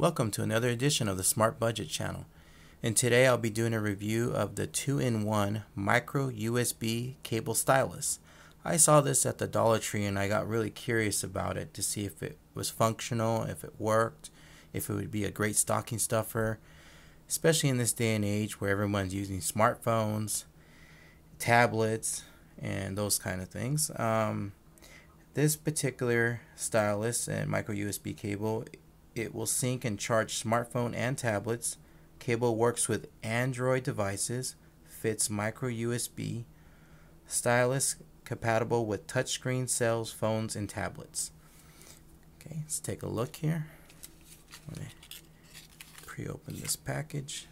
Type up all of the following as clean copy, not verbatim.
Welcome to another edition of the Smart Budget channel. And today I'll be doing a review of the 2-in-1 micro USB cable stylus. I saw this at the Dollar Tree and I got really curious about it to see if it was functional, if it worked, if it would be a great stocking stuffer, especially in this day and age where everyone's using smartphones, tablets, and those kind of things. This particular stylus and micro USB cable, it will sync and charge smartphone and tablets. Cable works with Android devices, fits micro USB. Stylus compatible with touchscreen cells, phones, and tablets. Okay, let's take a look here. I'm going to pre-open this package.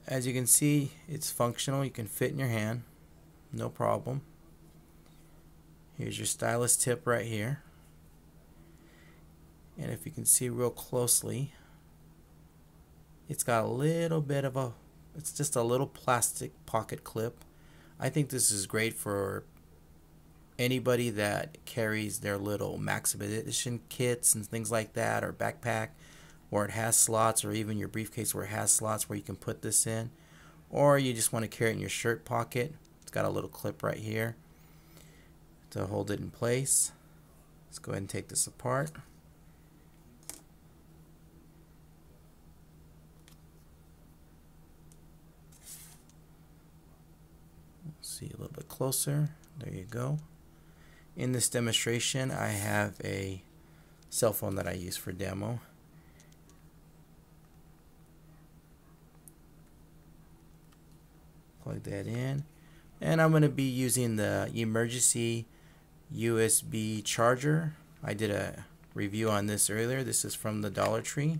As you can see, it's functional. You can fit in your hand, no problem. Here's your stylus tip right here. And if you can see real closely, it's got a little bit of it's just a little plastic pocket clip. I think this is great for anybody that carries their little Maximum Edition kits and things like that, or backpack where it has slots, or even your briefcase where it has slots where you can put this in, or you just want to carry it in your shirt pocket. It's got a little clip right here to hold it in place. Let's go ahead and take this apart. See a little bit closer. There you go. In this demonstration, I have a cell phone that I use for demo. Plug that in, and I'm going to be using the emergency USB charger. I did a review on this earlier. This is from the Dollar Tree.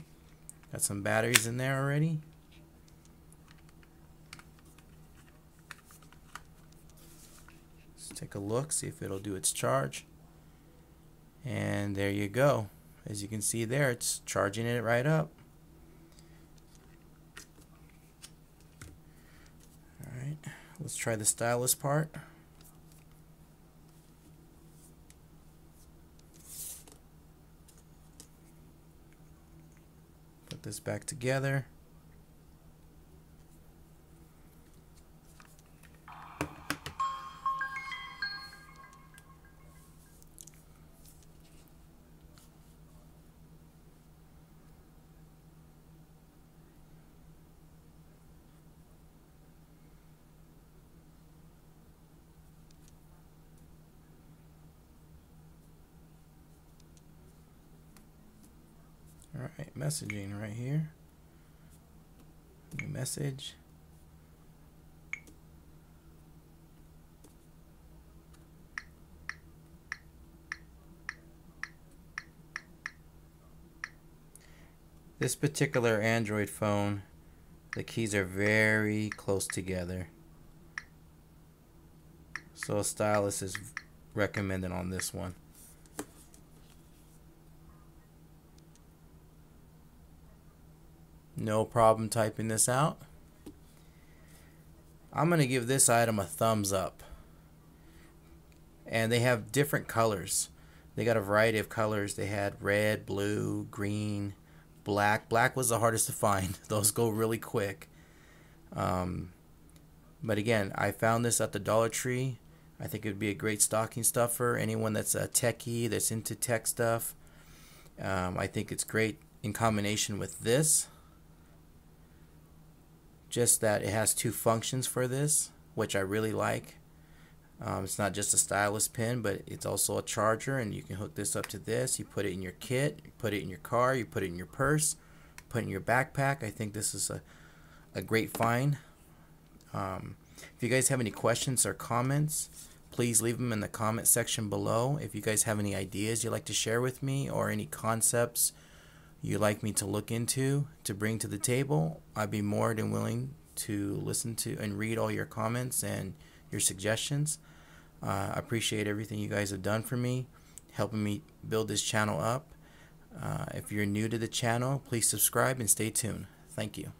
Got some batteries in there already. Let's take a look, see if it'll do its charge. And there you go. As you can see there, it's charging it right up. Alright, let's try the stylus part. Put this back together. Alright, messaging right here. New message. This particular Android phone, the keys are very close together. So a stylus is recommended on this one. No problem typing this out. I'm going to give this item a thumbs up. And they have different colors. They got a variety of colors. They had red, blue, green, black. Black was the hardest to find. Those go really quick. But again, I found this at the Dollar Tree. I think it would be a great stocking stuffer. Anyone that's a techie, that's into tech stuff. I think it's great in combination with this. Just that it has two functions for this, which I really like. It's not just a stylus pen, but it's also a charger, and you can hook this up to this. You put it in your kit, you put it in your car, you put it in your purse, put it in your backpack. I think this is a great find. If you guys have any questions or comments, please leave them in the comment section below. If you guys have any ideas you'd like to share with me, or any concepts you'd like me to look into to bring to the table, I'd be more than willing to listen to and read all your comments and your suggestions. I appreciate everything you guys have done for me, helping me build this channel up. If you're new to the channel, please subscribe and stay tuned. Thank you.